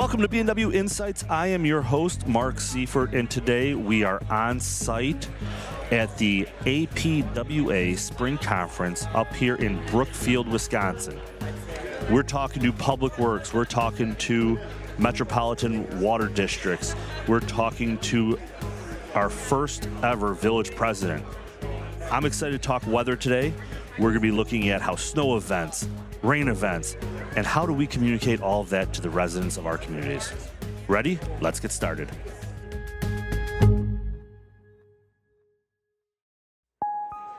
Welcome to B&W Insights. I am your host, Mark Seifert, and today we are on site at the APWA Spring Conference up here in Brookfield, Wisconsin. We're talking to Public Works. We're talking to metropolitan water districts. We're talking to our first ever village president. I'm excited to talk weather today. We're going to be looking at how snow events, rain events, and how do we communicate all of that to the residents of our communities. Ready? Let's get started.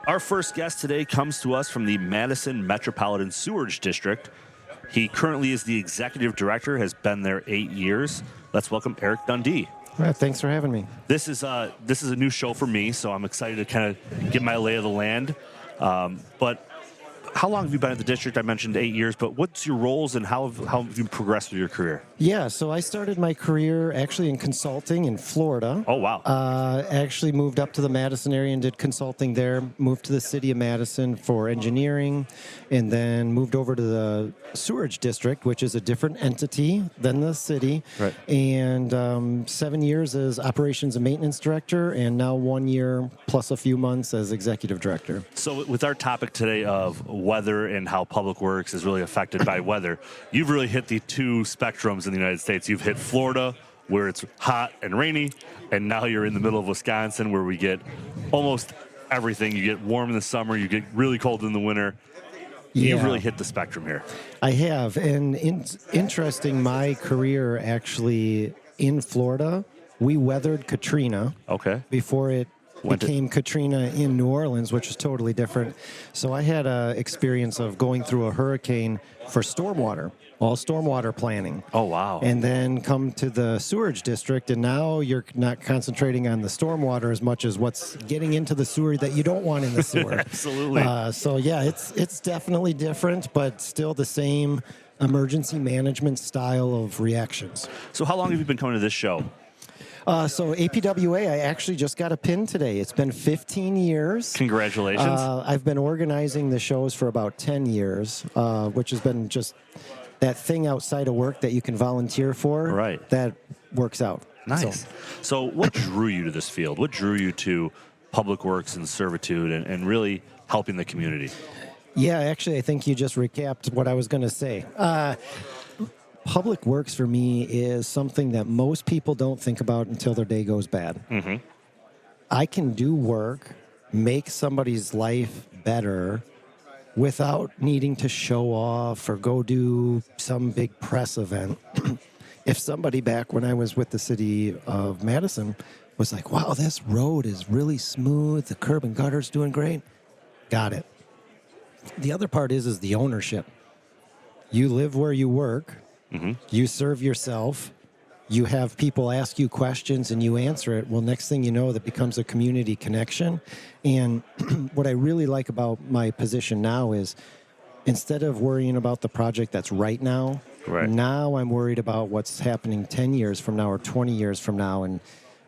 Our first guest today comes to us from the Madison Metropolitan Sewerage District. He currently is the executive director, has been there 8 years. Let's welcome Eric Dundee. All right, thanks for having me. This is a new show for me, so I'm excited to kind of get my lay of the land. But how long have you been at the district? I mentioned 8 years, but what's your roles and how have you progressed with your career? Yeah, so I started my career actually in consulting in Florida. Oh, wow. Actually moved up to the Madison area and did consulting there, moved to the city of Madison for engineering, and then moved over to the sewerage district, which is a different entity than the city. Right. And 7 years as operations and maintenance director, and now 1 year plus a few months as executive director. So with our topic today of weather and how Public Works is really affected by weather, you've really hit the two spectrums in the United States. You've hit Florida, where it's hot and rainy, and now you're in the middle of Wisconsin, where we get almost everything. You get warm in the summer, you get really cold in the winter. Yeah. You've really hit the spectrum here. I have, and interesting, my career actually in Florida, we weathered Katrina. Okay. Before it became Katrina in New Orleans, which is totally different. So I had an experience of going through a hurricane for stormwater, all stormwater planning. Oh, wow. And then come to the sewerage district, and now you're not concentrating on the stormwater as much as what's getting into the sewer that you don't want in the sewer. Absolutely. So yeah, it's definitely different, but still the same emergency management style of reactions. So how long have you been coming to this show? So APWA, I actually just got a pin today. It's been 15 years. Congratulations. I've been organizing the shows for about 10 years, which has been just that thing outside of work that you can volunteer for. Right. That works out. Nice. So what drew you to this field? What drew you to Public Works and servitude and really helping the community? Yeah, actually, I think you just recapped what I was going to say. Public Works for me is something that most people don't think about until their day goes bad. Mm-hmm. I can do work, make somebody's life better without needing to show off or go do some big press event. If somebody back when I was with the city of Madison was like, wow, this road is really smooth, the curb and gutter's doing great, got it. The other part is the ownership. You live where you work. Mm-hmm. You serve yourself, you have people ask you questions and you answer it. Well, next thing you know, that becomes a community connection. And what I really like about my position now is instead of worrying about the project that's right now, now I'm worried about what's happening 10 years from now or 20 years from now. And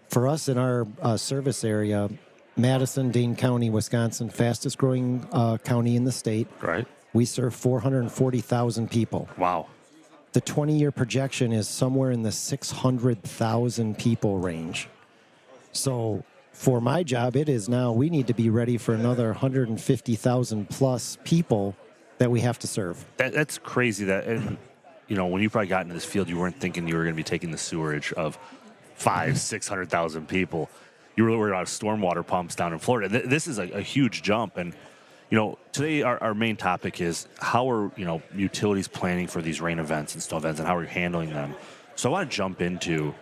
for us in our service area, Madison, Dane County, Wisconsin, fastest growing county in the state. Right. We serve 440,000 people. Wow. The 20-year projection is somewhere in the 600,000 people range. So for my job, it is now we need to be ready for another 150,000 plus people that we have to serve. That's crazy that, and, you know, when you probably got into this field, you weren't thinking you were going to be taking the sewerage of 600,000 people. You were worried about stormwater pumps down in Florida. This is a huge jump. And, you know, today our main topic is how are, utilities planning for these rain events and snow events and how are you handling them? So I want to jump into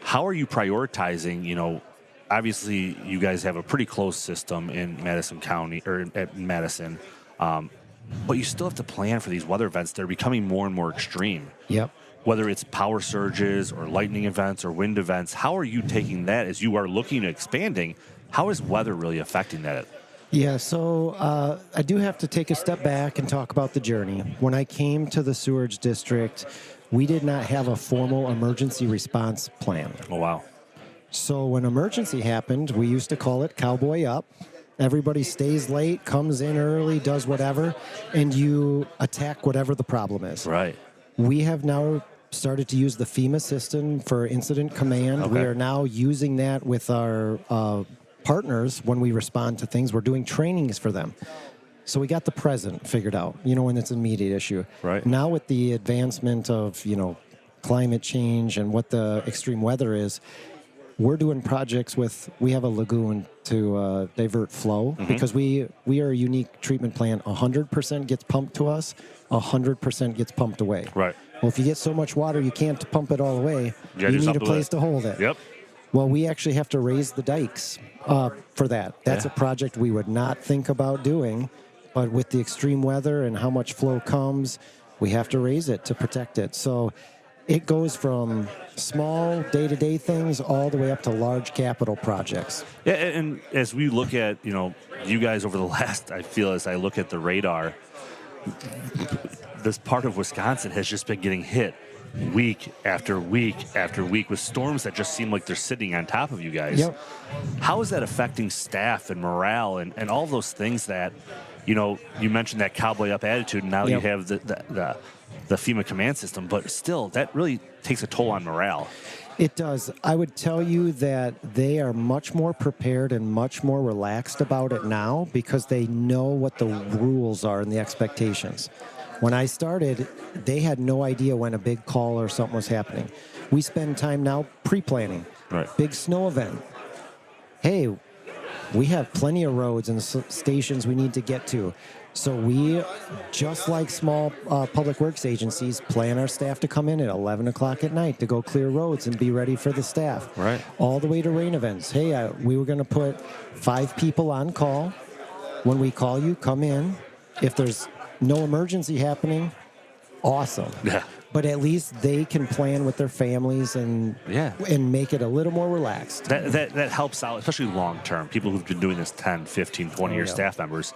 how are you prioritizing, obviously you guys have a pretty close system in Madison County or at Madison, but you still have to plan for these weather events that are becoming more and more extreme. Yep. Whether it's power surges or lightning events or wind events, how are you taking that as you are looking at expanding? How is weather really affecting that? Yeah, so I do have to take a step back and talk about the journey. When I came to the sewerage district, we did not have a formal emergency response plan. Oh, wow. So when emergency happened, we used to call it cowboy up. Everybody stays late, comes in early, does whatever, and you attack whatever the problem is. Right. We have now started to use the FEMA system for incident command. Okay. We are now using that with our partners when we respond to things. We're doing trainings for them. So we got the present figured out, when it's an immediate issue. Right. Now with the advancement of, climate change and what the extreme weather is, we're doing projects we have a lagoon to divert flow because we are a unique treatment plant. 100% gets pumped to us, 100% gets pumped away. Right. Well, if you get so much water you can't pump it all away, You you need a place to hold it. Yep. Well, we actually have to raise the dikes for that. That's a project we would not think about doing, but with the extreme weather and how much flow comes, we have to raise it to protect it. So it goes from small day-to-day things all the way up to large capital projects. Yeah, and as we look at, you guys over the last, I feel as I look at the radar, this part of Wisconsin has just been getting hit week after week after week with storms that just seem like they're sitting on top of you guys. Yep. How is that affecting staff and morale and all those things that, you mentioned that cowboy up attitude, and now you have the FEMA command system, but still, that really takes a toll on morale. It does. I would tell you that they are much more prepared and much more relaxed about it now because they know what the rules are and the expectations. When I started, they had no idea when a big call or something was happening. We spend time now pre-planning. Right. Big snow event. Hey, we have plenty of roads and stations we need to get to. So we, just like small public works agencies, plan our staff to come in at 11 o'clock at night to go clear roads and be ready for the staff. Right. All the way to rain events. Hey, we were going to put 5 people on call. When we call you, come in. If there's no emergency happening, awesome. Yeah. But at least they can plan with their families and make it a little more relaxed. That helps out, especially long term. People who've been doing this 10, 15, 20 year staff members,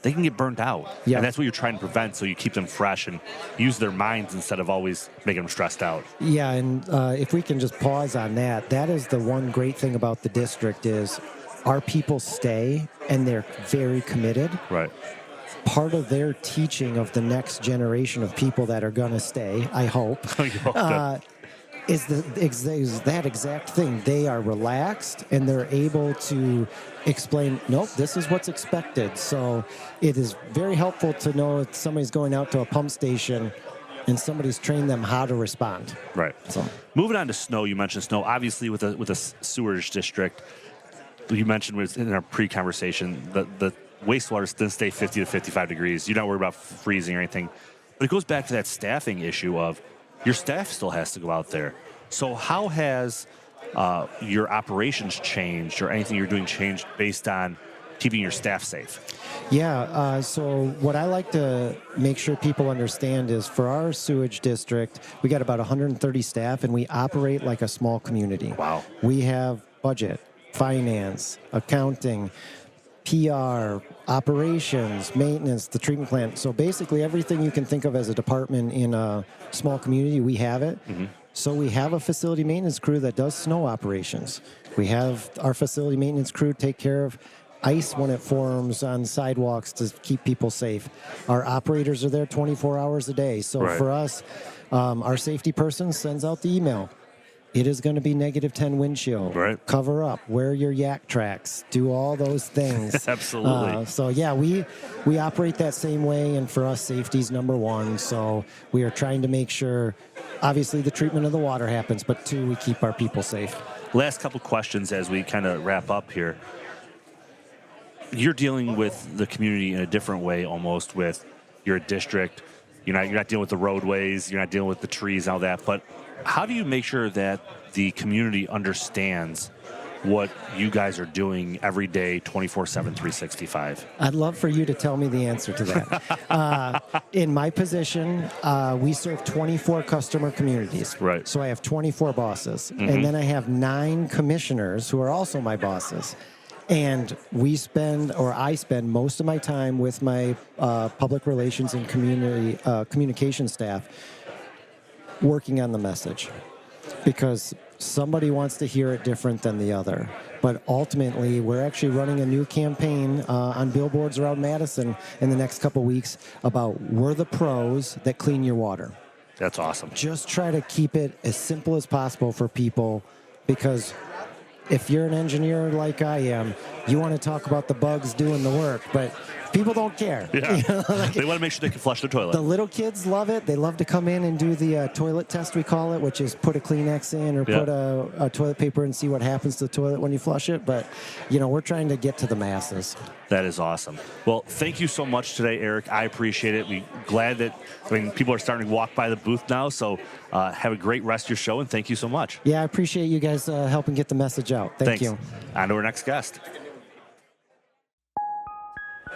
they can get burnt out. Yeah. And that's what you're trying to prevent, so you keep them fresh and use their minds instead of always making them stressed out. Yeah, and if we can just pause on that, that is the one great thing about the district is our people stay and they're very committed. Right. Part of their teaching of the next generation of people that are going to stay, I hope, is that exact thing. They are relaxed and they're able to explain, nope, this is what's expected. So it is very helpful to know if somebody's going out to a pump station and somebody's trained them how to respond. Right. So moving on to snow, you mentioned snow. Obviously, with a sewerage district, you mentioned in our pre-conversation the wastewater didn't stay 50 to 55 degrees. You don't worry about freezing or anything. But it goes back to that staffing issue of your staff still has to go out there. So how has your operations changed or anything you're doing changed based on keeping your staff safe? Yeah, so what I like to make sure people understand is for our sewage district, we got about 130 staff and we operate like a small community. Wow. We have budget, finance, accounting, PR, operations, maintenance, the treatment plant. So basically everything you can think of as a department in a small community, we have it. Mm-hmm. So we have a facility maintenance crew that does snow operations. We have our facility maintenance crew take care of ice when it forms on sidewalks to keep people safe. Our operators are there 24 hours a day. So for us, our safety person sends out the email. It is going to be -10 wind chill. Right. Cover up. Wear your yak tracks. Do all those things. Absolutely. So yeah, we operate that same way, and for us, safety's number one. So we are trying to make sure, obviously, the treatment of the water happens, but 2, we keep our people safe. Last couple questions as we kind of wrap up here. You're dealing with the community in a different way, almost with your district. You're not dealing with the roadways. You're not dealing with the trees and all that, but how do you make sure that the community understands what you guys are doing every day, 24/7, 365? I'd love for you to tell me the answer to that. In my position, we serve 24 customer communities. Right. So I have 24 bosses. Mm-hmm. And then I have 9 commissioners who are also my bosses. And I spend most of my time with my public relations and communication staff working on the message, because somebody wants to hear it different than the other. But ultimately, we're actually running a new campaign on billboards around Madison in the next couple weeks about we're the pros that clean your water. That's awesome. Just try to keep it as simple as possible for people, because if you're an engineer like I am, you want to talk about the bugs doing the work, but people don't care. Yeah. You know, like, They want to make sure they can flush the toilet. the little kids love it. They love to come in and do the toilet test, we call it, which is put a Kleenex in or put a toilet paper and see what happens to the toilet when you flush it. But, we're trying to get to the masses. That is awesome. Well, thank you so much today, Eric. I appreciate it. We're glad that, people are starting to walk by the booth now. So have a great rest of your show, and thank you so much. Yeah, I appreciate you guys helping get the message out. Thanks. You. On to our next guest.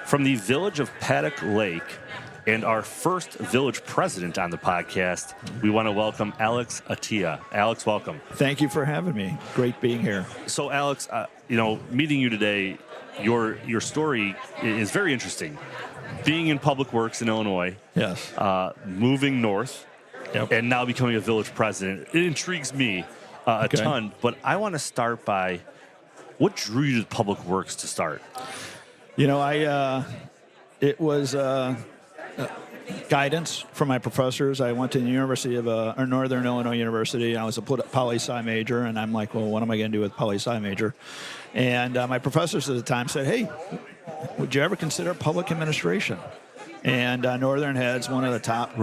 From the village of Paddock Lake and our first village president on the podcast, we want to welcome Alex Attia. Alex, welcome. Thank you for having me. Great being here. So, Alex, meeting you today, your story is very interesting. Being in public works in Illinois, Yes. moving north, Yep. and now becoming a village president. It intrigues me a ton, but I want to start by what drew you to public works to start? It was guidance from my professors. I went to the University of Northern Illinois University. I was a poli-sci major, and I'm like, well, what am I going to do with poli-sci major? And my professors at the time said, hey, would you ever consider public administration? And Northern has one of the top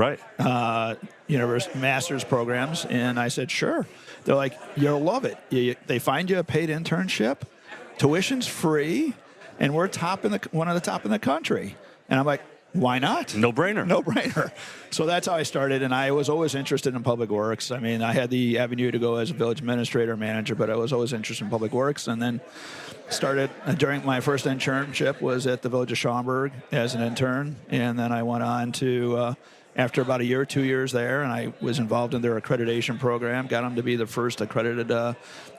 master's programs, and I said, sure. They're like, you'll love it. They find you a paid internship, tuition's free, and we're one of the top in the country. And I'm like, why not? No brainer. No brainer. So that's how I started, and I was always interested in public works. I mean, I had the avenue to go as a village administrator, manager, but I was always interested in public works, and then started during my first internship was at the village of Schaumburg as an intern, and then I went on to after about a year, 2 years there, and I was involved in their accreditation program, got them to be the first accredited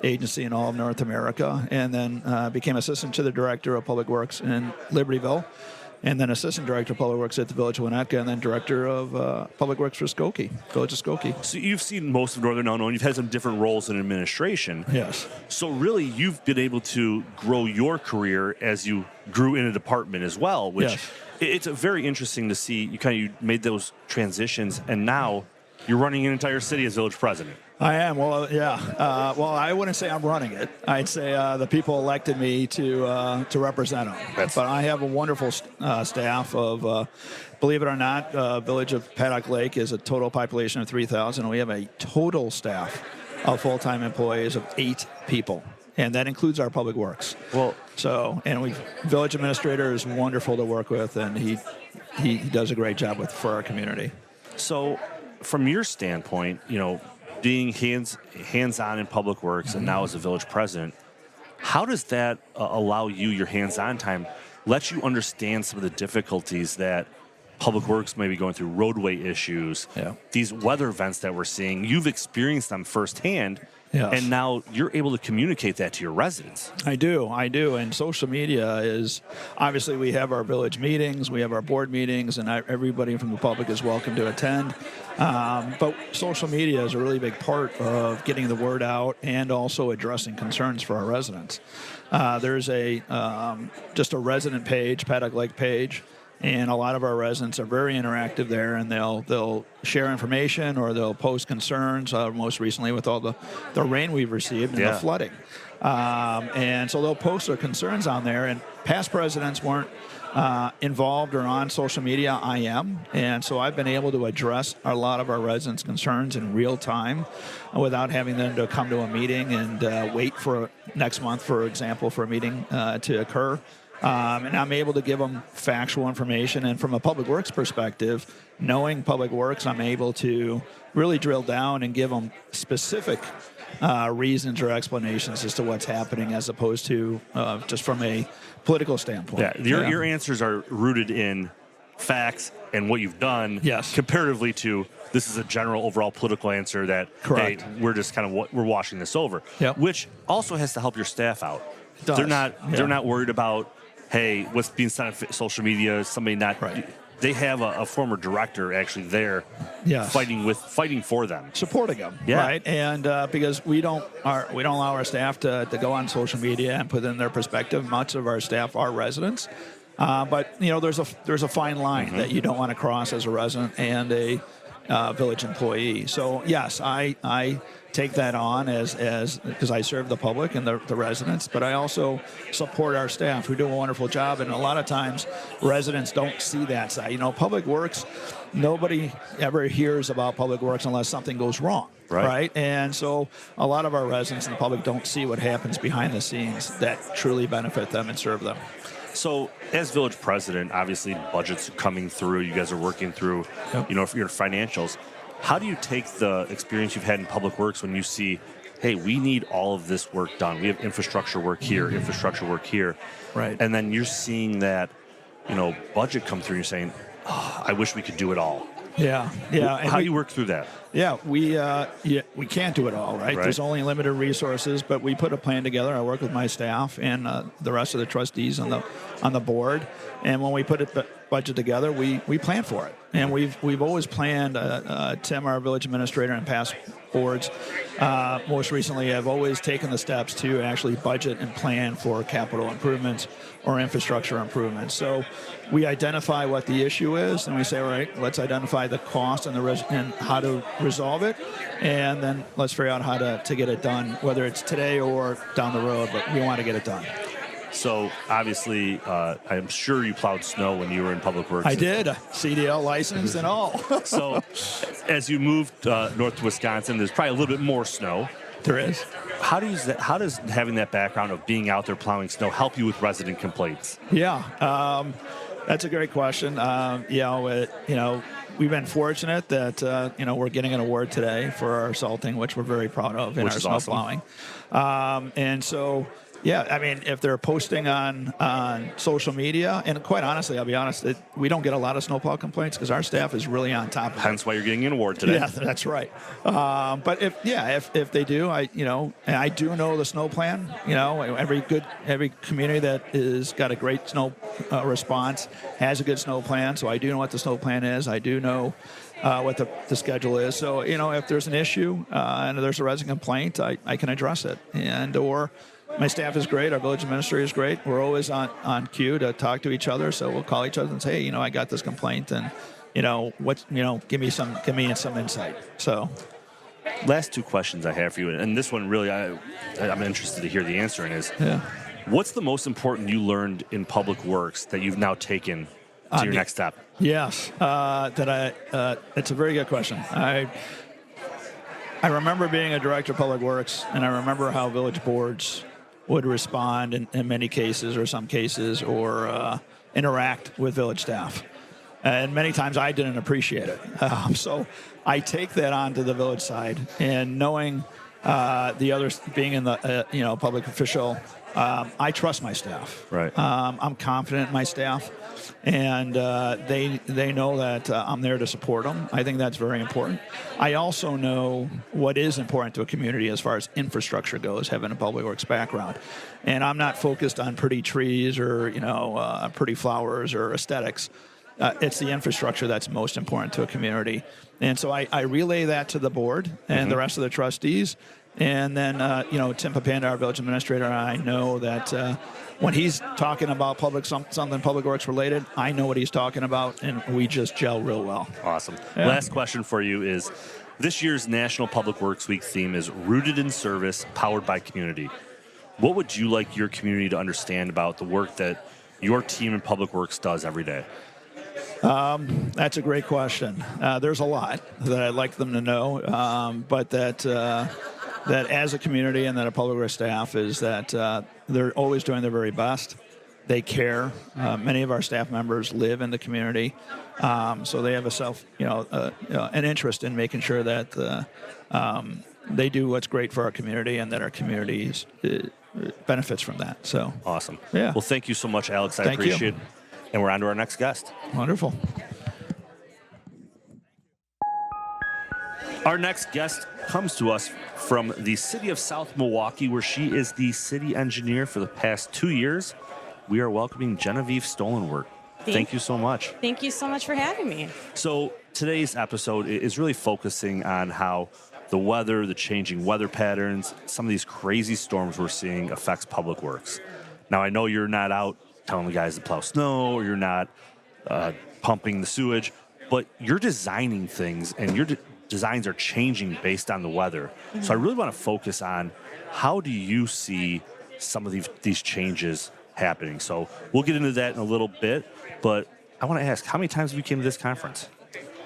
agency in all of North America, and then became assistant to the director of public works in Libertyville, and then assistant director of public works at the village of Winnetka, and then director of public works for Skokie, village of Skokie. So you've seen most of Northern Illinois, and you've had some different roles in administration. Yes. So really, you've been able to grow your career as you grew in a department as well, which Yes. It's very interesting to see. You made those transitions, and now you're running an entire city as village president. I am. Well, yeah. Well, I wouldn't say I'm running it. I'd say the people elected me to represent them. But I have a wonderful staff of, believe it or not, village of Paddock Lake is a total population of 3,000. We have a total staff of full-time employees of 8 people. And that includes our public works. Village administrator is wonderful to work with, and he does a great job for our community. So, from your standpoint, being hands-on in public works and now as a village president, how does that allow you your hands-on time, let you understand some of the difficulties that public works may be going through, roadway issues, these weather events that we're seeing? You've experienced them firsthand. Yes. And now you're able to communicate that to your residents. I do. And social media is, obviously we have our village meetings, we have our board meetings, and everybody from the public is welcome to attend. But social media is a really big part of getting the word out and also addressing concerns for our residents. There's just a resident page, Paddock Lake page, and a lot of our residents are very interactive there, and they'll share information or they'll post concerns, most recently with all the rain we've received and the flooding. And so they'll post their concerns on there, and past presidents weren't involved or on social media. I am, and so I've been able to address a lot of our residents' concerns in real time without having them to come to a meeting and wait for next month, for example, for a meeting to occur. And I'm able to give them factual information. And from a public works perspective, knowing public works, I'm able to really drill down and give them specific reasons or explanations as to what's happening, as opposed to just from a political standpoint. Yeah, your answers are rooted in facts and what you've done, comparatively to this is a general overall political answer that, correct, hey, we're just we're washing this over, which also has to help your staff out. It does. They're not worried about, hey, what's being said on social media, is somebody not... Right. They have a former director actually there fighting for them. Supporting them, right? And because we don't allow our staff to go on social media and put in their perspective. Much of our staff are residents. But there's a fine line that you don't want to cross as a resident and a village employee. So yes, I take that on as because I serve the public and the residents, but I also support our staff who do a wonderful job. And a lot of times residents don't see that side. You know, public works, nobody ever hears about public works unless something goes wrong. Right. And so a lot of our residents and the public don't see what happens behind the scenes that truly benefit them and serve them. So, as village president, obviously budgets are coming through. You guys are working through, you know, your financials. How do you take the experience you've had in public works when you see, hey, we need all of this work done. We have infrastructure work here, infrastructure work here, right? And then you're seeing that, you know, budget come through. And you're saying, oh, I wish we could do it all. Yeah. How do you work through that? Yeah, we can't do it all, right? There's only limited resources, but we put a plan together. I work with my staff and the rest of the trustees on the board, and when we put a budget together, we plan for it. And we've always planned. Tim, our village administrator, and past boards, most recently, have always taken the steps to actually budget and plan for capital improvements or infrastructure improvements. So we identify what the issue is, and we say, all right, let's identify the cost and and how to resolve it, and then let's figure out how to get it done, whether it's today or down the road, but we want to get it done. So, obviously, I'm sure you plowed snow when you were in public works. I did, CDL license and all. So, as you moved north to Wisconsin, there's probably a little bit more snow. There is. How does having that background of being out there plowing snow help you with resident complaints? Yeah, that's a great question. We've been fortunate that we're getting an award today for our salting, which we're very proud of in our snow plowing. And so, yeah, I mean, if they're posting on social media, and quite honestly, I'll be honest, we don't get a lot of snowplow complaints because our staff is really on top of it. Hence why you're getting an award today. Yeah, that's right. But if they do, and I do know the snow plan. You know, every community that is got a great snow response has a good snow plan. So I do know what the snow plan is. I do know what the schedule is. So, if there's an issue and there's a resident complaint, I can address it. And my staff is great. Our village administrator is great. We're always on cue to talk to each other. So we'll call each other and say, hey, I got this complaint, and give me some insight. So, last two questions I have for you, and this one really I'm interested to hear the answer in is, what's the most important you learned in public works that you've now taken to your next step? Yes, it's a very good question. I remember being a director of public works, and I remember how village boards would respond in many cases or some cases or interact with village staff. And many times I didn't appreciate it. So I take that on to the village side, and knowing the others being in the public official, I trust my staff. Right. I'm confident in my staff, and they know that I'm there to support them. I think that's very important. I also know what is important to a community as far as infrastructure goes, having a public works background. And I'm not focused on pretty trees or pretty flowers or aesthetics. It's the infrastructure that's most important to a community. And so I relay that to the board and the rest of the trustees. And then, Tim Papanda, our village administrator, and I know that when he's talking about something public works related, I know what he's talking about, and we just gel real well. Awesome. Yeah. Last question for you is, this year's National Public Works Week theme is Rooted in Service, Powered by Community. What would you like your community to understand about the work that your team in Public Works does every day? That's a great question. There's a lot that I'd like them to know, but that as a community and that a public works staff is that they're always doing their very best. They care. Many of our staff members live in the community, so they have an interest in making sure that they do what's great for our community and that our community benefits from that. So awesome. Yeah. Well, thank you so much, Alex. I Thank you. appreciate it. And we're on to our next guest. Wonderful. Our next guest comes to us from the city of South Milwaukee, where she is the city engineer for the past 2 years. We are welcoming Genevieve Stolenwerk. Thank you so much. Thank you so much for having me. So today's episode is really focusing on how the weather, the changing weather patterns, some of these crazy storms we're seeing affects public works. Now, I know you're not out telling the guys to plow snow, or you're not pumping the sewage, but you're designing things, and your designs are changing based on the weather. So I really want to focus on how do you see some of these changes happening. So we'll get into that in a little bit, but I want to ask, how many times have you came to this conference?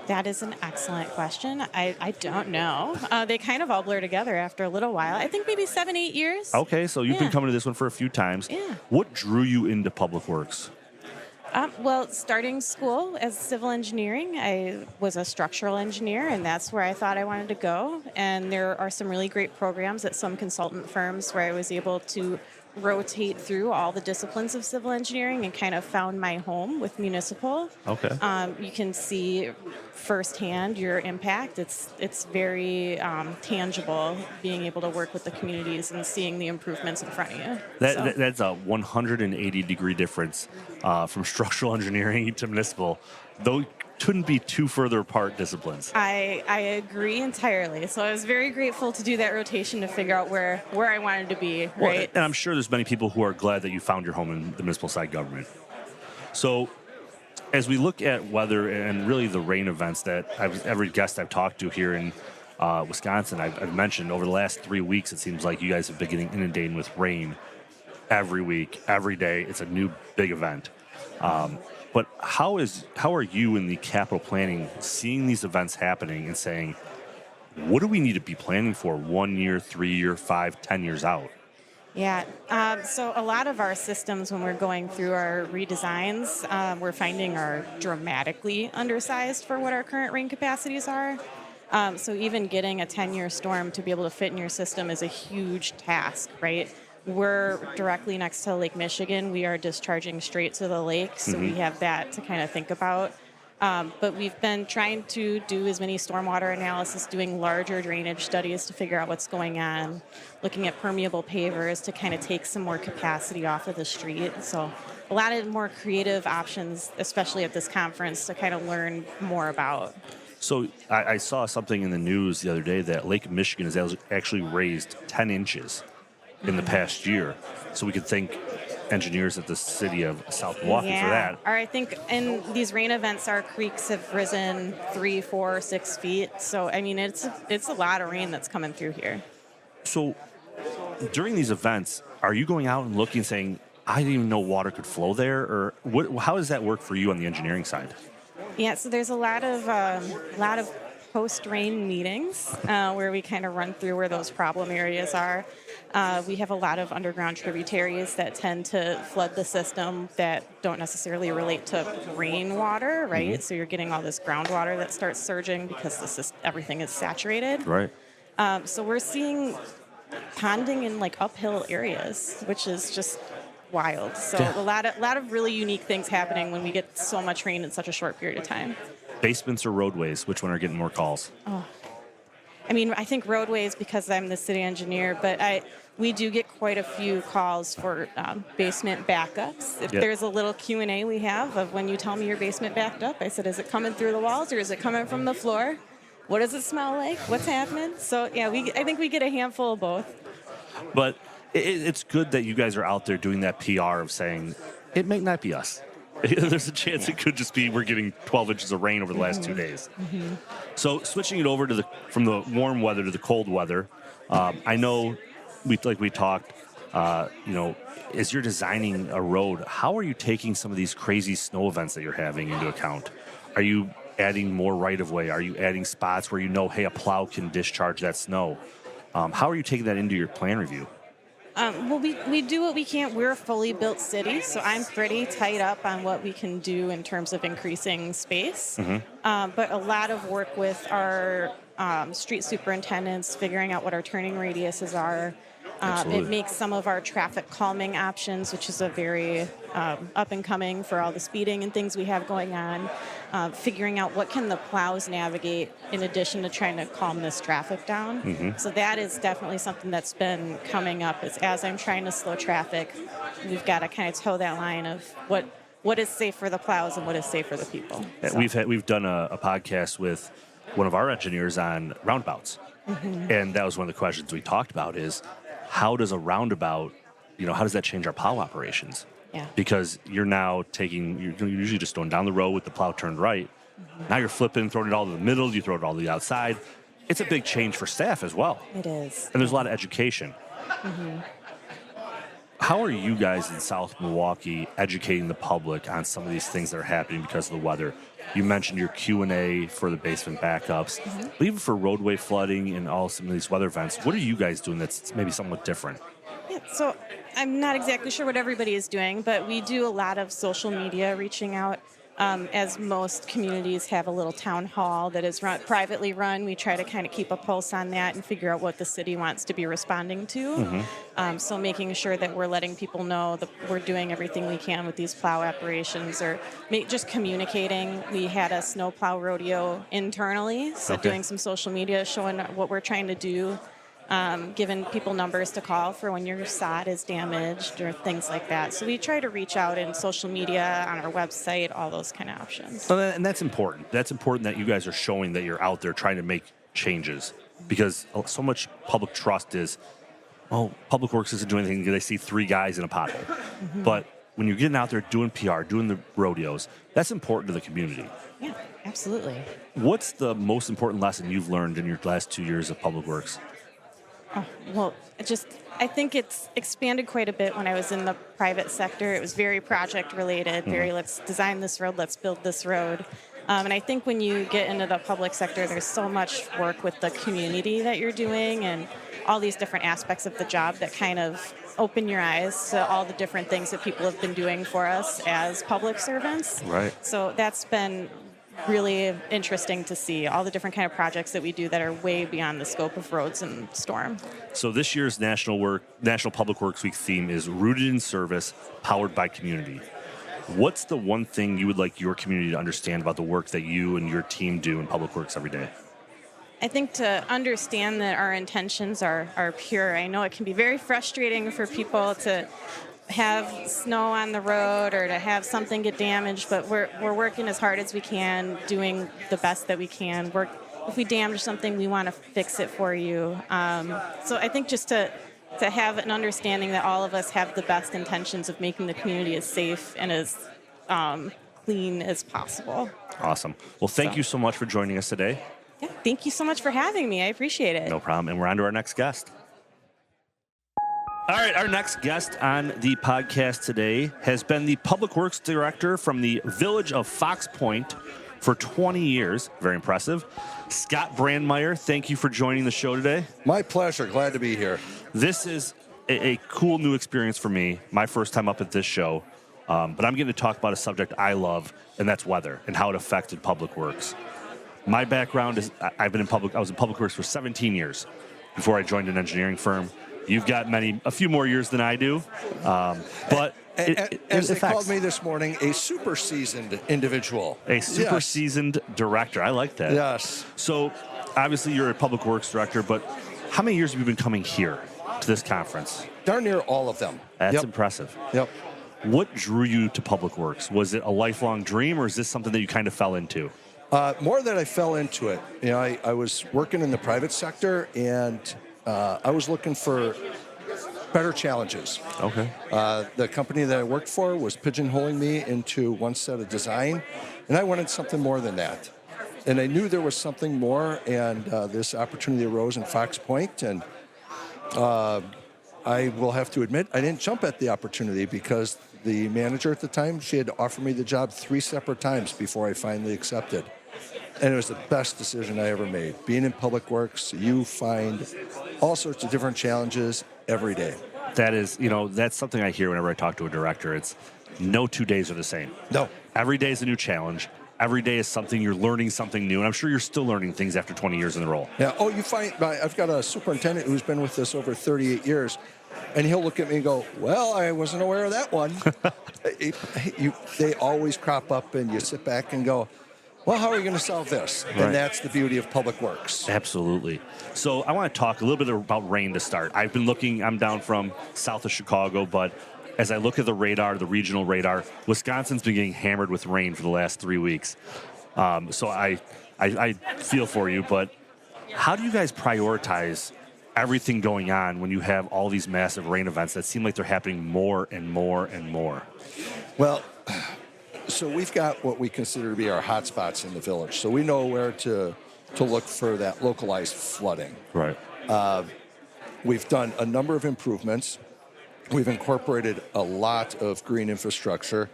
That is an excellent question. I don't know. They kind of all blur together after a little while. I think maybe 7-8 years. Okay, so you've been Yeah. coming to this one for a few times. Yeah. What drew you into public works? Well, starting school as civil engineering, I was a structural engineer, and that's where I thought I wanted to go. And there are some really great programs at some consultant firms where I was able to rotate through all the disciplines of civil engineering and kind of found my home with municipal. Okay. You can see firsthand your impact. It's very tangible, being able to work with the communities and seeing the improvements in front of you. That's a 180-degree difference from structural engineering to municipal. Though couldn't be two further apart disciplines. I agree entirely. So I was very grateful to do that rotation to figure out where I wanted to be, right? Well, and I'm sure there's many people who are glad that you found your home in the municipal side government. So as we look at weather and really the rain events that every guest I've talked to here in Wisconsin, I've mentioned over the last 3 weeks, it seems like you guys have been getting inundated with rain every week, every day. It's a new big event. But how are you in the capital planning seeing these events happening and saying, what do we need to be planning for 1 year, 3 year, 5, 10 years out? Yeah. So a lot of our systems, when we're going through our redesigns, we're finding are dramatically undersized for what our current rain capacities are. So even getting a 10-year storm to be able to fit in your system is a huge task, right? We're directly next to Lake Michigan. We are discharging straight to the lake, so we have that to kind of think about. But we've been trying to do as many stormwater analysis, doing larger drainage studies to figure out what's going on, looking at permeable pavers to kind of take some more capacity off of the street. So a lot of more creative options, especially at this conference, to kind of learn more about. So I saw something in the news the other day that Lake Michigan has actually raised 10 inches in the past year. So we could thank engineers at the city of South Milwaukee for that. Or I think in these rain events, our creeks have risen 3, 4, 6 feet. So, I mean, it's a lot of rain that's coming through here. So during these events, are you going out and looking, saying, I didn't even know water could flow there? Or how does that work for you on the engineering side? Yeah, so there's a lot of post-rain meetings where we kind of run through where those problem areas are. We have a lot of underground tributaries that tend to flood the system that don't necessarily relate to rainwater, right? So you're getting all this groundwater that starts surging because everything is saturated. Right. So we're seeing ponding in like uphill areas, which is just wild. So a lot of really unique things happening when we get so much rain in such a short period of time. Basements or roadways, which one are getting more calls? I mean, I think roadways because I'm the city engineer, but we do get quite a few calls for basement backups. If there's a little Q&A we have of when you tell me your basement backed up, I said, is it coming through the walls or is it coming from the floor? What does it smell like? What's happening? So, yeah, I think we get a handful of both. But it's good that you guys are out there doing that PR of saying, it may not be us. There's a chance it could just be we're getting 12 inches of rain over the last 2 days. So switching it over to from the warm weather to the cold weather, I know we talked, as you're designing a road, how are you taking some of these crazy snow events that you're having into account? Are you adding more right-of-way? Are you adding spots where hey, a plow can discharge that snow? How are you taking that into your plan review? Well, we do what we can. We're a fully built city, so I'm pretty tight up on what we can do in terms of increasing space. But a lot of work with our street superintendents, figuring out what our turning radiuses are. It makes some of our traffic calming options, which is a very up and coming for all the speeding and things we have going on. Figuring out what can the plows navigate in addition to trying to calm this traffic down. So that is definitely something that's been coming up. As I'm trying to slow traffic, we've got to kind of toe that line of what is safe for the plows and what is safe for the people. So. We've done a podcast with one of our engineers on roundabouts, and that was one of the questions we talked about is, how does a roundabout, how does that change our plow operations? Yeah. Because you're usually just going down the road with the plow turned right, Now you're flipping, throwing it all to the middle, you throw it all to the outside. It's a big change for staff as well. It is. And there's a lot of education. How are you guys in South Milwaukee educating the public on some of these things that are happening because of the weather? You mentioned your Q&A for the basement backups, but even for roadway flooding and all some of these weather events, what are you guys doing that's maybe somewhat different? Yeah, so I'm not exactly sure what everybody is doing, but we do a lot of social media reaching out. As most communities have a little town hall that is privately run, we try to kind of keep a pulse on that and figure out what the city wants to be responding to. So making sure that we're letting people know that we're doing everything we can with these plow operations, or just communicating. We had a snowplow rodeo internally, so doing some social media showing what we're trying to do. Giving people numbers to call for when your sod is damaged or things like that. So we try to reach out in social media, on our website, all those kind of options. And that's important. That's important that you guys are showing that you're out there trying to make changes, because so much public trust is, oh, Public Works isn't doing anything because they see three guys in a pothole. But when you're getting out there doing PR, doing the rodeos, that's important to the community. Yeah, absolutely. What's the most important lesson you've learned in your last 2 years of Public Works? Well, I think it's expanded quite a bit when I was in the private sector. It was very project related, very let's design this road, let's build this road. And I think when you get into the public sector, there's so much work with the community that you're doing and all these different aspects of the job that kind of open your eyes to all the different things that people have been doing for us as public servants. Right. So that's been really interesting to see all the different kind of projects that we do that are way beyond the scope of roads and storm. So this year's National Public Works Week theme is Rooted in Service, Powered by Community. What's the one thing you would like your community to understand about the work that you and your team do in Public Works every day? I think to understand that our intentions are pure. I know it can be very frustrating for people to have snow on the road or to have something get damaged, but we're working as hard as we can, doing the best that we can. If we damage something, we want to fix it for you. So I think just to have an understanding that all of us have the best intentions of making the community as safe and as clean as possible. Awesome. Well, thank you so much for joining us today. Yeah, thank you so much for having me. I appreciate it. No problem. And we're on to our next guest. All right, our next guest on the podcast today has been the Public Works Director from the village of Fox Point for 20 years. Very impressive. Scott Brandmeier, thank you for joining the show today. My pleasure. Glad to be here. This is a cool new experience for me, my first time up at this show. But I'm getting to talk about a subject I love, and that's weather and how it affected Public Works. My background is I was in Public Works for 17 years before I joined an engineering firm. You've got a few more years than I do, but as they called me this morning, a super seasoned individual. A super seasoned director. I like that. Yes. So obviously you're a Public Works Director, but how many years have you been coming here to this conference? Darn near all of them. That's impressive. Yep. What drew you to Public Works? Was it a lifelong dream, or is this something that you kind of fell into? More that I fell into it. You know, I was working in the private sector, and I was looking for better challenges. Okay. The company that I worked for was pigeonholing me into one set of design, and I wanted something more than that. And I knew there was something more, and this opportunity arose in Fox Point, and I will have to admit, I didn't jump at the opportunity because the manager at the time, she had offered me the job 3 separate times before I finally accepted. And it was the best decision I ever made. Being in Public Works, you find all sorts of different challenges every day. That is, that's something I hear whenever I talk to a director. It's no 2 days are the same. No. Every day is a new challenge. Every day is something, you're learning something new. And I'm sure you're still learning things after 20 years in the role. Yeah. Oh, you find, I've got a superintendent who's been with us over 38 years. And he'll look at me and go, well, I wasn't aware of that one. They always crop up, and you sit back and go, well, how are we going to solve this? Right. And that's the beauty of Public Works. Absolutely. So I want to talk a little bit about rain to start. I'm down from south of Chicago, but as I look at the radar, the regional radar, Wisconsin's been getting hammered with rain for the last 3 weeks. So I feel for you, but how do you guys prioritize everything going on when you have all these massive rain events that seem like they're happening more and more and more? Well, So we've got what we consider to be our hot spots in the village. So we know where to look for that localized flooding. Right. We've done a number of improvements. We've incorporated a lot of green infrastructure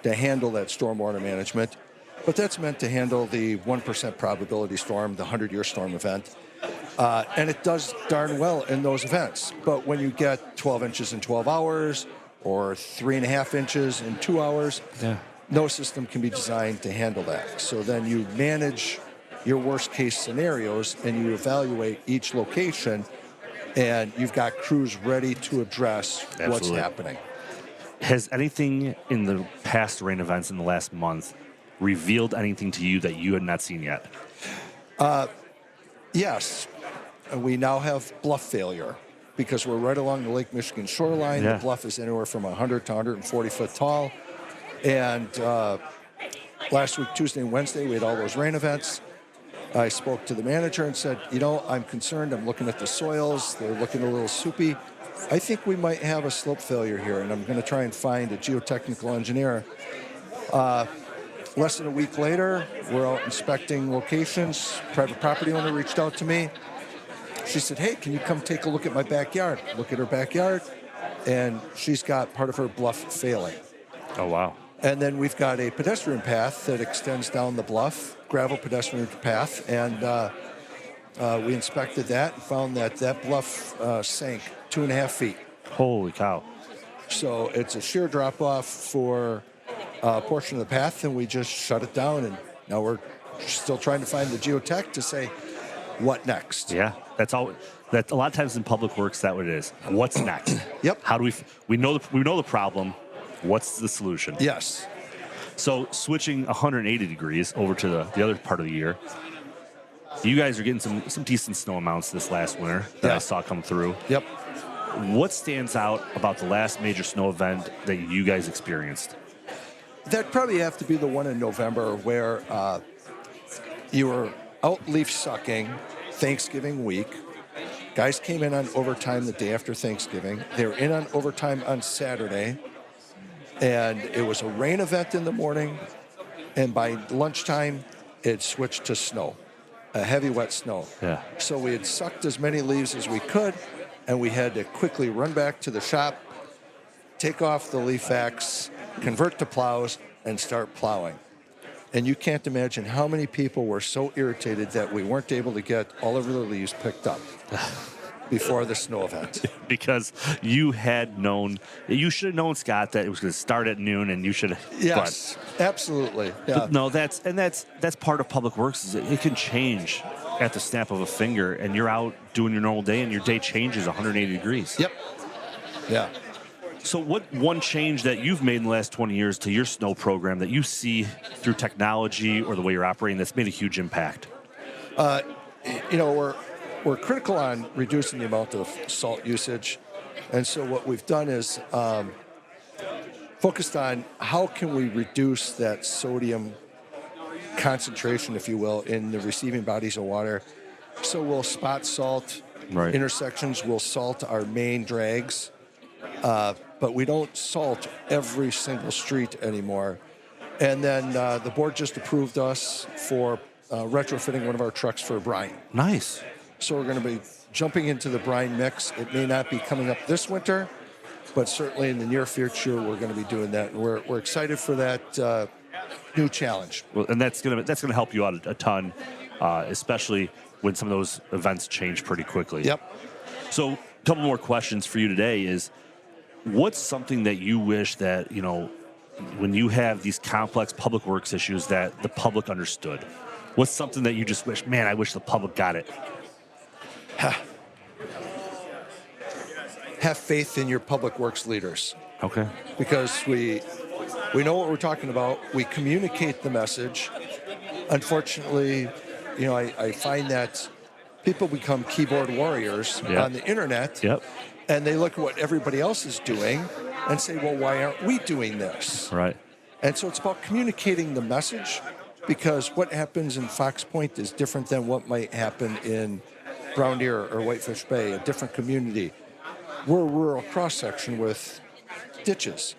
to handle that stormwater management, but that's meant to handle the 1% probability storm, the 100-year storm event. And it does darn well in those events. But when you get 12 inches in 12 hours or 3.5 inches in 2 hours, no system can be designed to handle that. So then you manage your worst case scenarios and you evaluate each location, and you've got crews ready to address what's happening. Has anything in the past rain events in the last month revealed anything to you that you had not seen yet? Yes. We now have bluff failure because we're right along the Lake Michigan shoreline. The bluff is anywhere from 100 to 140 foot tall. And last week, Tuesday and Wednesday, we had all those rain events. I spoke to the manager and said, I'm concerned. I'm looking at the soils. They're looking a little soupy. I think we might have a slope failure here, and I'm going to try and find a geotechnical engineer. Less than a week later, we're out inspecting locations. Private property owner reached out to me. She said, hey, can you come take a look at my backyard? Look at her backyard, and she's got part of her bluff failing. Oh, wow. And then we've got a pedestrian path that extends down the bluff, gravel pedestrian path, and we inspected that and found that bluff sank 2.5 feet. Holy cow. So it's a sheer drop-off for a portion of the path, and we just shut it down, and now we're still trying to find the geotech to say, what next? Yeah, that's all. That a lot of times in public works, that what it is. What's next? Yep. How do we know the problem? What's the solution? Yes. So switching 180 degrees over to the other part of the year, you guys are getting some decent snow amounts this last winter that I saw come through. Yep. What stands out about the last major snow event that you guys experienced? That'd probably have to be the one in November where you were out leaf sucking Thanksgiving week. Guys came in on overtime the day after Thanksgiving. They were in on overtime on Saturday. And it was a rain event in the morning. And by lunchtime, it switched to snow, a heavy, wet snow. Yeah. So we had sucked as many leaves as we could, and we had to quickly run back to the shop, take off the leaf axe, convert to plows, and start plowing. And you can't imagine how many people were so irritated that we weren't able to get all of the leaves picked up before the snow event. Because you should have known, Scott, that it was going to start at noon, and you should have. Yes, absolutely. Yeah. But no, that's part of public works. Is it can change at the snap of a finger, and you're out doing your normal day, and your day changes 180 degrees. Yep. Yeah. So what one change that you've made in the last 20 years to your snow program that you see through technology or the way you're operating that's made a huge impact? We're critical on reducing the amount of salt usage. And so what we've done is focused on how can we reduce that sodium concentration, if you will, in the receiving bodies of water. So we'll spot salt intersections. We'll salt our main drags. But we don't salt every single street anymore. And then the board just approved us for retrofitting one of our trucks for brine. Nice. So we're going to be jumping into the brine mix. It may not be coming up this winter, but certainly in the near future, we're going to be doing that. And we're excited for that new challenge. Well, and that's gonna help you out a ton, especially when some of those events change pretty quickly. Yep. So a couple more questions for you today is, what's something that you wish that, when you have these complex public works issues that the public understood? What's something that you just wish, man, I wish the public got it? Have faith in your public works leaders. Okay. Because we know what we're talking about. We communicate the message. Unfortunately, I find that people become keyboard warriors on the internet. Yep. And they look at what everybody else is doing and say, well, why aren't we doing this? Right. And so it's about communicating the message, because what happens in Fox Point is different than what might happen in Brown Deer or Whitefish Bay, a different community. We're a rural cross-section with ditches.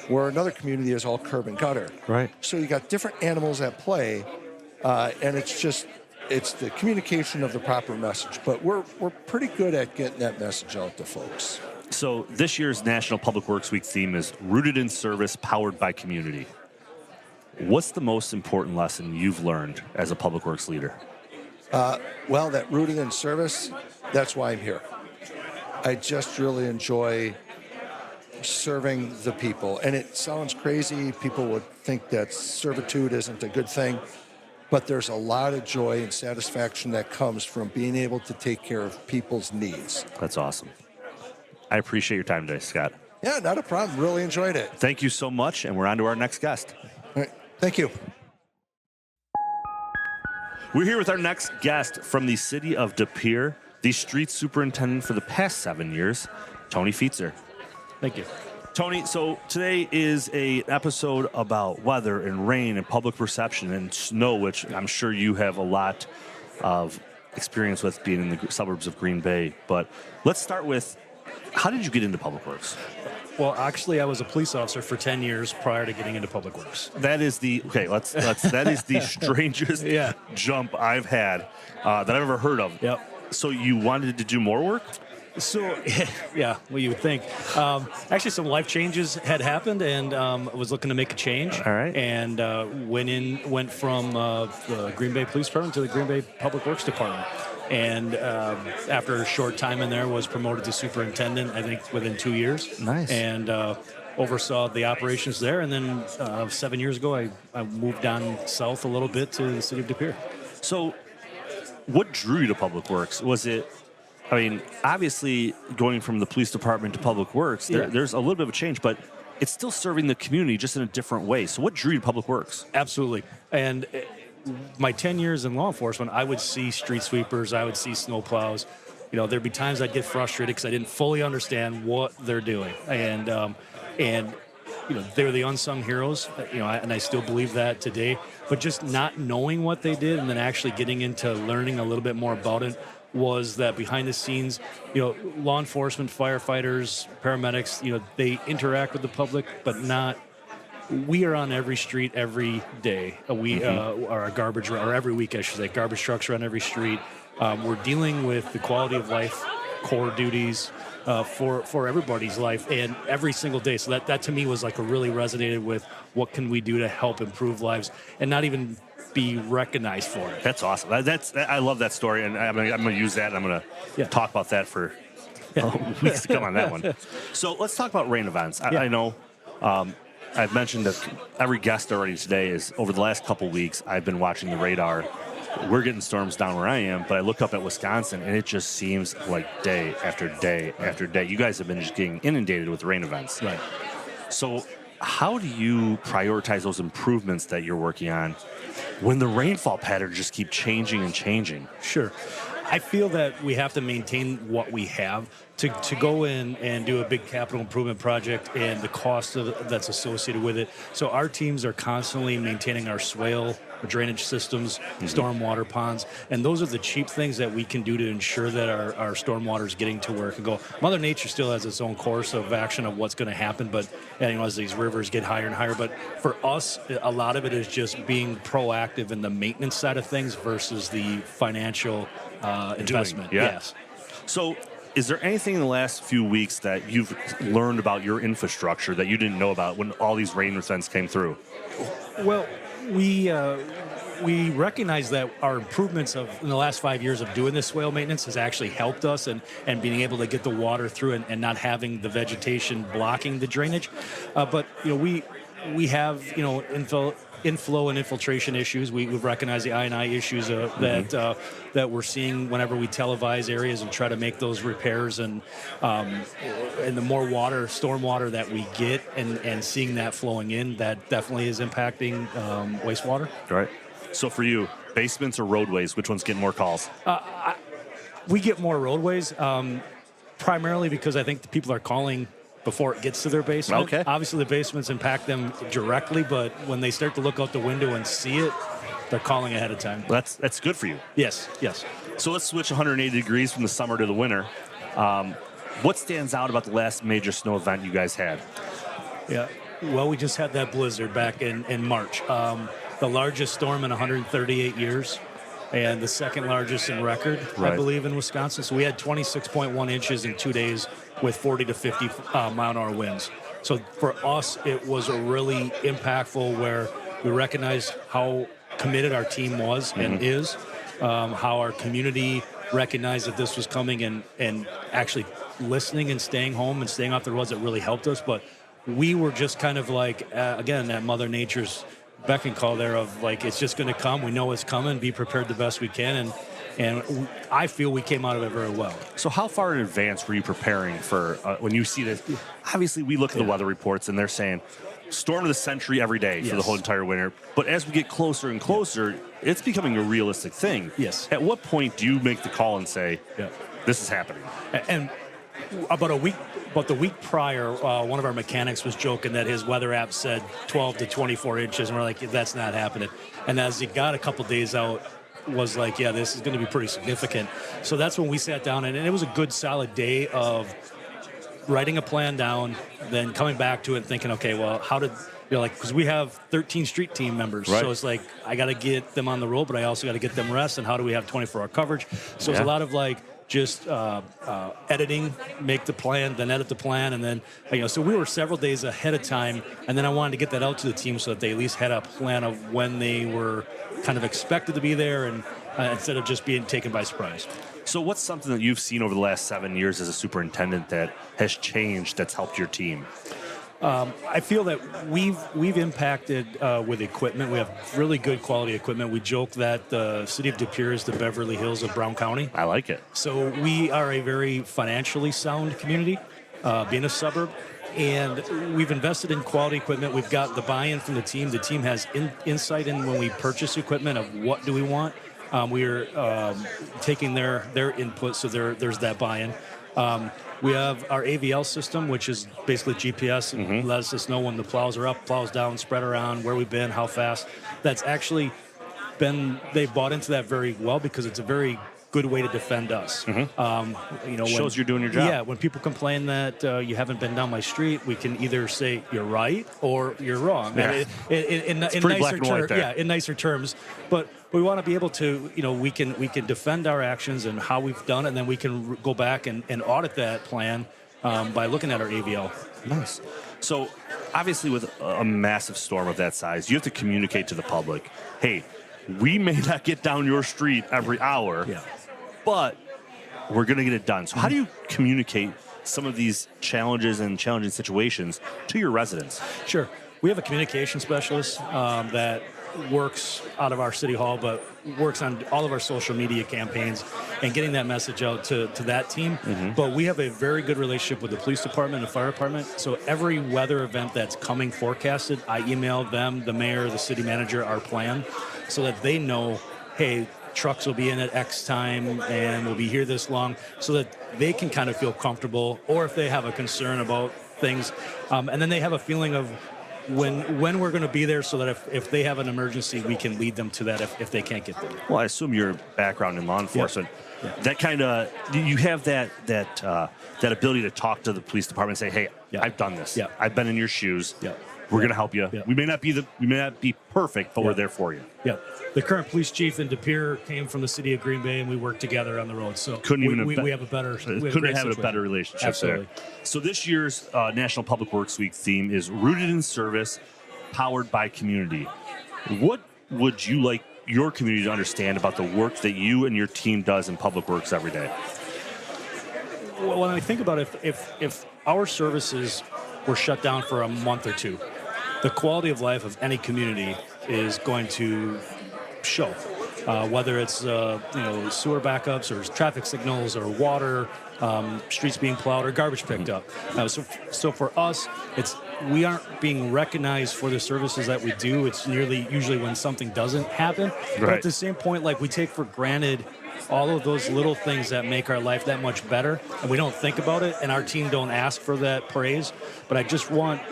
where another community is all curb and gutter. Right. So you got different animals at play, and it's the communication of the proper message. But we're pretty good at getting that message out to folks. So this year's National Public Works Week theme is Rooted in Service, Powered by Community. What's the most important lesson you've learned as a public works leader? Well, that rooting in service, that's why I'm here. I just really enjoy serving the people. And it sounds crazy. People would think that servitude isn't a good thing. But there's a lot of joy and satisfaction that comes from being able to take care of people's needs. That's awesome. I appreciate your time today, Scott. Yeah, not a problem. Really enjoyed it. Thank you so much, and we're on to our next guest. All right. Thank you. We're here with our next guest from the city of De Pere, the street superintendent for the past 7 years, Tony Feetzer. Thank you. Tony, so today is an episode about weather and rain and public perception and snow, which I'm sure you have a lot of experience with being in the suburbs of Green Bay. But let's start with, how did you get into public works? Well, actually, I was a police officer for 10 years prior to getting into public works. That is the that is the strangest jump I've had that I've ever heard of. Yep. So you wanted to do more work? So, yeah, well, you would think. Actually, some life changes had happened, and I was looking to make a change. All right. And went from the Green Bay Police Department to the Green Bay Public Works Department. And after a short time in there, was promoted to superintendent, I think, within 2 years. Nice. And oversaw the operations there. And then 7 years ago, I moved down south a little bit to the city of De Pere. So what drew you to public works? Was it, I mean, obviously going from the police department to public works, there's a little bit of a change, but it's still serving the community just in a different way. So what drew you to public works? Absolutely. And my 10 years in law enforcement, I would see street sweepers, I would see snowplows. You know, there'd be times I'd get frustrated because I didn't fully understand what they're doing. And you know, they're the unsung heroes, you know, and I still believe that today. But just not knowing what they did and then actually getting into learning a little bit more about it was that behind the scenes, you know, law enforcement, firefighters, paramedics, you know, they interact with the public, but not. We are on every street every day. We are a garbage, or every week, I should say. Garbage trucks are on every street. We're dealing with the quality of life, core duties for everybody's life, and every single day. So that to me was like a really resonated with what can we do to help improve lives, and not even be recognized for it. That's awesome. I love that story, and I'm going to use that, and I'm going to talk about that for weeks to come on that one. So let's talk about rain events. I know. I've mentioned that every guest already today is, over the last couple weeks, I've been watching the radar. We're getting storms down where I am, but I look up at Wisconsin, and it just seems like day after day after day. You guys have been just getting inundated with rain events. Right. So how do you prioritize those improvements that you're working on when the rainfall patterns just keep changing and changing? Sure. I feel that we have to maintain what we have to go in and do a big capital improvement project and the cost that's associated with it. So our teams are constantly maintaining our swale drainage systems, stormwater ponds, and those are the cheap things that we can do to ensure that our stormwater is getting to where it can go. Mother Nature still has its own course of action of what's going to happen, but as these rivers get higher and higher. But for us, a lot of it is just being proactive in the maintenance side of things versus the financial investment. Yes. So is there anything in the last few weeks that you've learned about your infrastructure that you didn't know about when all these rain events came through? Well, we recognize that our improvements in the last 5 years of doing this swale maintenance has actually helped us and being able to get the water through and not having the vegetation blocking the drainage. But we have inflow and infiltration issues. We've recognized the I&I issues that we're seeing whenever we televise areas and try to make those repairs. And the more stormwater that we get and seeing that flowing in, that definitely is impacting wastewater. Right. So for you, basements or roadways, which one's getting more calls? We get more roadways, primarily because I think the people are calling before it gets to their basement. Okay. Obviously, the basements impact them directly, but when they start to look out the window and see it, they're calling ahead of time. Well, that's good for you. Yes. So let's switch 180 degrees from the summer to the winter. What stands out about the last major snow event you guys had? Yeah. Well, we just had that blizzard back in March. The largest storm in 138 years and the second largest in record, I believe, in Wisconsin. So we had 26.1 inches in 2 days with 40 to 50 mile-an-hour winds. So for us, it was a really impactful where we recognized how committed our team was and is, how our community recognized that this was coming and actually listening and staying home and staying off the roads. That really helped us. But we were just kind of like, again, at Mother Nature's beck and call there of like, it's just going to come. We know it's coming. Be prepared the best we can. And I feel we came out of it very well. So how far in advance were you preparing for when you see this? Obviously, we look at the weather reports, and they're saying storm of the century every day for the whole entire winter. But as we get closer and closer, it's becoming a realistic thing. Yes. At what point do you make the call and say, this is happening? And about the week prior, one of our mechanics was joking that his weather app said 12 to 24 inches, and we're like, that's not happening. And as he got a couple days out, was like, this is going to be pretty significant. So that's when we sat down, and it was a good solid day of writing a plan down, then coming back to it and thinking, okay, well, how did, because we have 13 street team members. Right. So it's like, I got to get them on the road, but I also got to get them rest, and how do we have 24-hour coverage? So it's a lot of just editing, make the plan, then edit the plan, and then, so we were several days ahead of time, and then I wanted to get that out to the team so that they at least had a plan of when they were kind of expected to be there, and instead of just being taken by surprise. So what's something that you've seen over the last 7 years as a superintendent that has changed, that's helped your team? I feel that we've impacted with equipment. We have really good quality equipment. We joke that the city of De Pere is the Beverly Hills of Brown County. I like it. So we are a very financially sound community, being a suburb. And we've invested in quality equipment. We've got the buy-in from the team. The team has insight in when we purchase equipment of what do we want. We're taking their input, so there's that buy-in. We have our AVL system, which is basically GPS, and lets us know when the plows are up, plows down, spread around, where we've been, how fast. That's actually they've bought into that very well because it's a very good way to defend us. Shows you're doing your job. Yeah, when people complain that you haven't been down my street, we can either say you're right or you're wrong. Yeah. In nicer terms, in nicer terms. But we want to be able to, we can defend our actions and how we've done it, and then we can go back and audit that plan by looking at our AVL. Nice. So obviously, with a massive storm of that size, you have to communicate to the public, hey, we may not get down your street every hour. Yeah. But we're going to get it done. So how do you communicate some of these challenges and challenging situations to your residents? Sure. We have a communication specialist that works out of our city hall, but works on all of our social media campaigns and getting that message out to that team. But we have a very good relationship with the police department and fire department. So every weather event that's coming forecasted, I email them, the mayor, the city manager, our plan, so that they know, hey, trucks will be in at X time and we'll be here this long, so that they can kind of feel comfortable, or if they have a concern about things, and then they have a feeling of when we're going to be there, so that if they have an emergency, we can lead them to that if they can't get there. Well, I assume your background in law enforcement, that kind of, you have that ability to talk to the police department and say, hey, I've done this. I've been in your shoes. We're going to help you. We may not be perfect, but we're there for you. The current police chief in De Pere came from the city of Green Bay, and we worked together on the road. So we have a better relationship. Absolutely. There. So this year's National Public Works Week theme is Rooted in Service, Powered by Community. What would you like your community to understand about the work that you and your team does in public works every day? Well, when I think about it, if our services were shut down for a month or two, the quality of life of any community is going to show, whether it's sewer backups or traffic signals or water, streets being plowed or garbage picked up. So for us, we aren't being recognized for the services that we do. It's usually when something doesn't happen. Right. But at the same point, like, we take for granted all of those little things that make our life that much better, and we don't think about it, and our team don't ask for that praise. But I just want,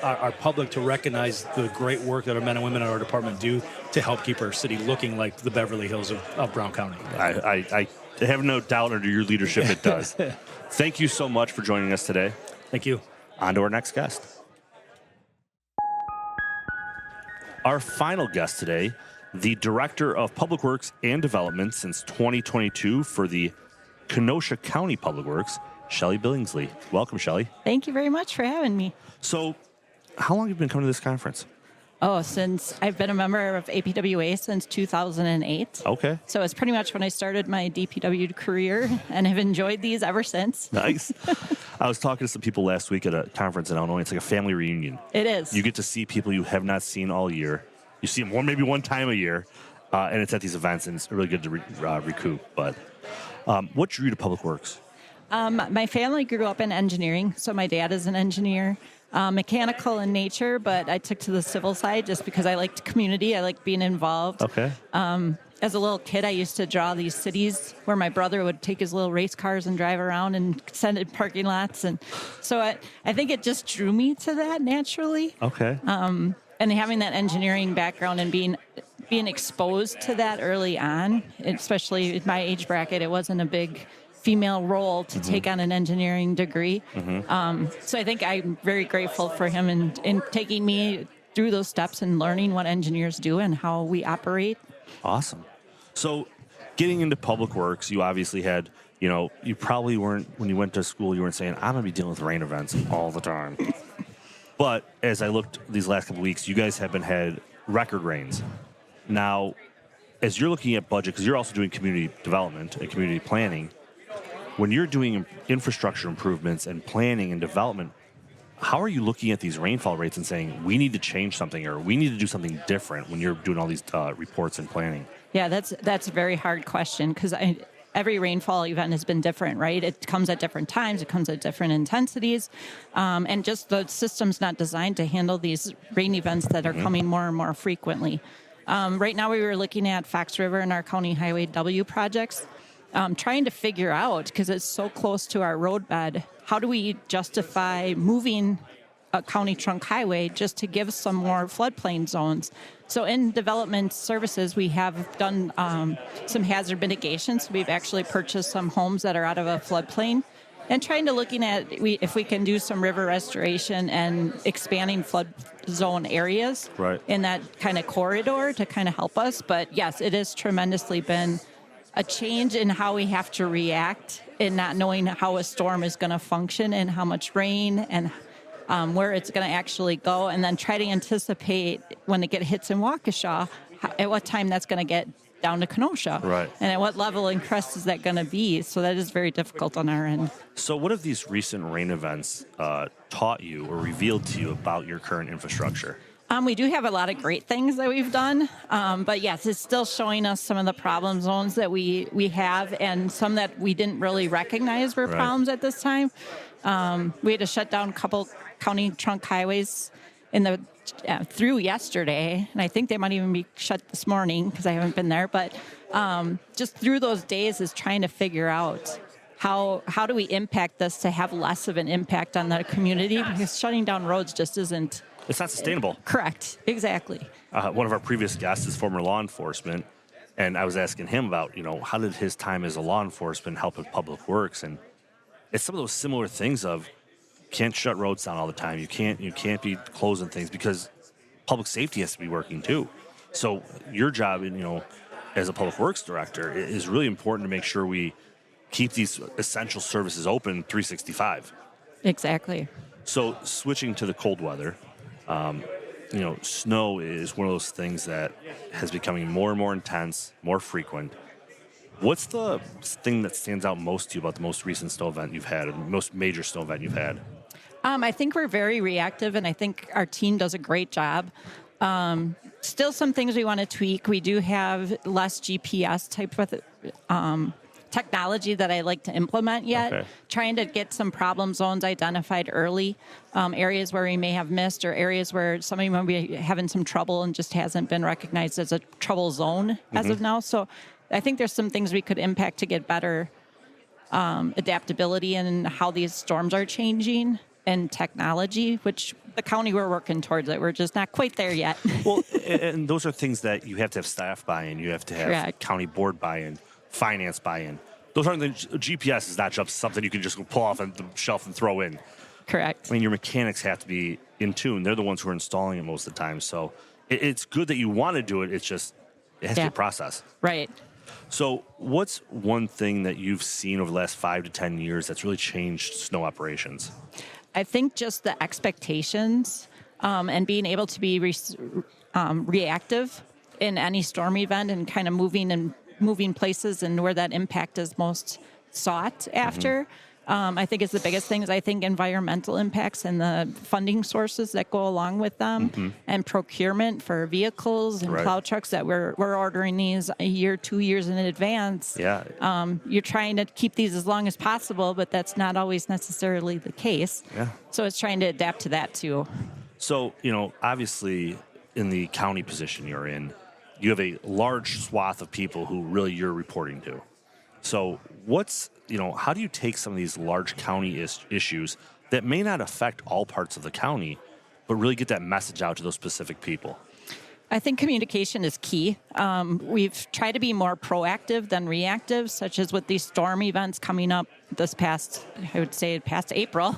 our public to recognize the great work that our men and women in our department do to help keep our city looking like the Beverly Hills of Brown County. I have no doubt under your leadership it does. Thank you so much for joining us today. Thank you. On to our next guest. our final guest today, the Director of Public Works and Development since 2022 for the Kenosha County Public Works, Shelley Billingsley. Welcome, Shelley. Thank you very much for having me. So, how long have you been coming to this conference? Since I've been a member of APWA since 2008. Okay. So it's pretty much when I started my DPW career, and have enjoyed these ever since. Nice. I was talking to some people last week at a conference in Illinois. It's like a family reunion. It is. You get to see people you have not seen all year. You see them maybe one time a year, and it's at these events, and it's really good to recoup. But what drew you to Public Works? My family grew up in engineering, so my dad is an engineer. Mechanical in nature, but I took to the civil side just because I liked community. I liked being involved. Okay. As a little kid, I used to draw these cities where my brother would take his little race cars and drive around and send it parking lots. And so I think it just drew me to that naturally. Okay. And having that engineering background and being exposed to that early on, especially at my age bracket, it wasn't a big female role to take on an engineering degree. So I think I'm very grateful for him in taking me through those steps and learning what engineers do and how we operate. Awesome. So getting into Public Works, you obviously had, you probably weren't, when you went to school, you weren't saying, I'm going to be dealing with rain events all the time. But as I looked these last couple of weeks, you guys have had record rains. Now, as you're looking at budget, because you're also doing community development and community planning, when you're doing infrastructure improvements and planning and development, how are you looking at these rainfall rates and saying, we need to change something or we need to do something different when you're doing all these reports and planning? Yeah, that's a very hard question because every rainfall event has been different, right? It comes at different times. It comes at different intensities. And just the system's not designed to handle these rain events that are coming more and more frequently. Right now we were looking at Fox River and our County Highway W projects. Trying to figure out, because it's so close to our roadbed, how do we justify moving a county trunk highway just to give some more floodplain zones? So in development services, we have done some hazard mitigation. So we've actually purchased some homes that are out of a floodplain and trying to looking at if we can do some river restoration and expanding flood zone areas in that kind of corridor to kind of help us. But yes, it has tremendously been a change in how we have to react in not knowing how a storm is going to function and how much rain and where it's going to actually go, and then try to anticipate when it hits in Waukesha, at what time that's going to get down to Kenosha. Right. And at what level and crest is that going to be? So that is very difficult on our end. So what have these recent rain events taught you or revealed to you about your current infrastructure? We do have a lot of great things that we've done, but yes, it's still showing us some of the problem zones that we have and some that we didn't really recognize were problems at this time. We had to shut down a couple county trunk highways through yesterday, and I think they might even be shut this morning because I haven't been there, but just through those days is trying to figure out how do we impact this to have less of an impact on the community, because shutting down roads just isn't. It's not sustainable. Correct. Exactly. One of our previous guests is former law enforcement, and I was asking him about, how did his time as a law enforcement help with Public Works? And it's some of those similar things of you can't shut roads down all the time. You can't be closing things because public safety has to be working too. So your job, as a Public Works director, is really important to make sure we keep these essential services open 365. Exactly. So switching to the cold weather. Snow is one of those things that has becoming more and more intense, more frequent. What's the thing that stands out most to you about the most recent snow event you've had, or the most major snow event you've had? I think we're very reactive, and I think our team does a great job. Still some things we want to tweak. We do have less GPS type of technology that I like to implement yet. Okay. Trying to get some problem zones identified early, areas where we may have missed, or areas where somebody might be having some trouble and just hasn't been recognized as a trouble zone as of now. So I think there's some things we could impact to get better adaptability in how these storms are changing, and technology, which the county we're working towards it. We're just not quite there yet. Well, and those are things that you have to have staff buy-in, you have to have Correct. County board buy-in, finance buy-in. Those aren't GPS is not just something you can just pull off the shelf and throw in. Correct. I mean, your mechanics have to be in tune. They're the ones who are installing it most of the time. So it's good that you want to do it. It's just, it has to be a process. Right. So what's one thing that you've seen over the last 5 to 10 years that's really changed snow operations? I think just the expectations and being able to be reactive in any storm event and kind of moving places and where that impact is most sought after. I think is the biggest thing. Is I think environmental impacts and the funding sources that go along with them, and procurement for vehicles and plow trucks that we're ordering these a year, 2 years in advance. Yeah. You're trying to keep these as long as possible, but that's not always necessarily the case. Yeah. So it's trying to adapt to that too. So, obviously in the county position you're in, you have a large swath of people who really you're reporting to. So how do you take some of these large county issues that may not affect all parts of the county, but really get that message out to those specific people? I think communication is key. We've tried to be more proactive than reactive, such as with these storm events coming up past April,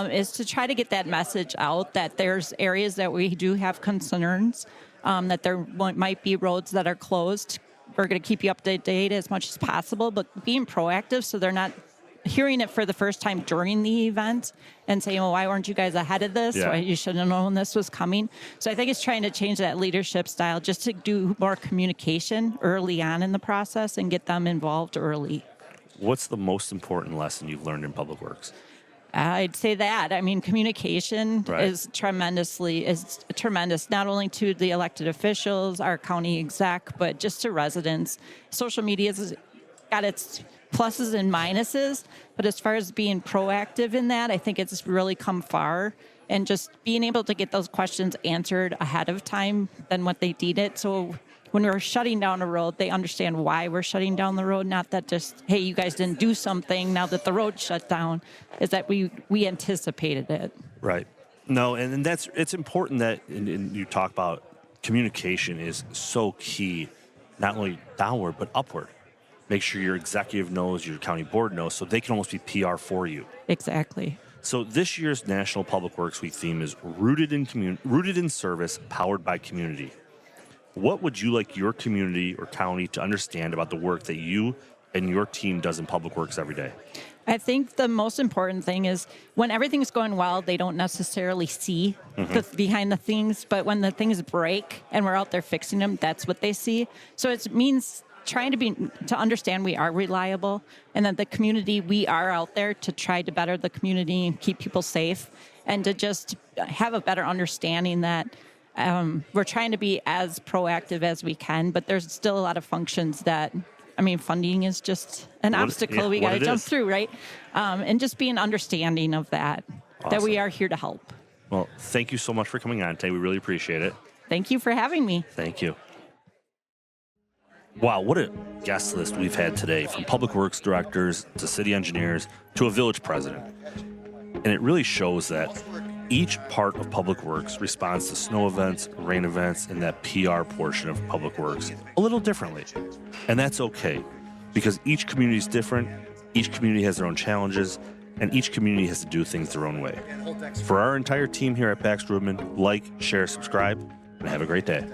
is to try to get that message out that there's areas that we do have concerns, that there might be roads that are closed. We're going to keep you up to date as much as possible, but being proactive so they're not hearing it for the first time during the event and saying, well, why weren't you guys ahead of this? Why you should have known this was coming. So I think it's trying to change that leadership style just to do more communication early on in the process and get them involved early. What's the most important lesson you've learned in Public Works? I'd say that. I mean, communication is tremendous, not only to the elected officials, our county exec, but just to residents. Social media has got its pluses and minuses, but as far as being proactive in that, I think it's really come far. And just being able to get those questions answered ahead of time than what they need it. So when we're shutting down a road, they understand why we're shutting down the road, not that just, hey, you guys didn't do something now that the road shut down, is that we anticipated it. Right. No, and it's important that and you talk about communication is so key, not only downward, but upward. Make sure your executive knows, your county board knows, so they can almost be PR for you. Exactly. So this year's National Public Works Week theme is rooted in service, powered by community. What would you like your community or county to understand about the work that you and your team does in Public Works every day? I think the most important thing is when everything's going well, they don't necessarily see behind the things, but when the things break and we're out there fixing them, that's what they see. So it means trying to understand we are reliable and that the community, we are out there to try to better the community and keep people safe and to just have a better understanding that we're trying to be as proactive as we can, but there's still a lot of functions that, funding is just an obstacle we got to jump through, right? And just being understanding of that, that we are here to help. Well, thank you so much for coming on today. We really appreciate it. Thank you for having me. Thank you. Wow, what a guest list we've had today, from public works directors to city engineers to a village president. And it really shows that each part of public works responds to snow events, rain events, and that PR portion of public works a little differently. And that's okay, because each community is different, each community has their own challenges, and each community has to do things their own way. For our entire team here at Baxter Woodman, like, share, subscribe, and have a great day.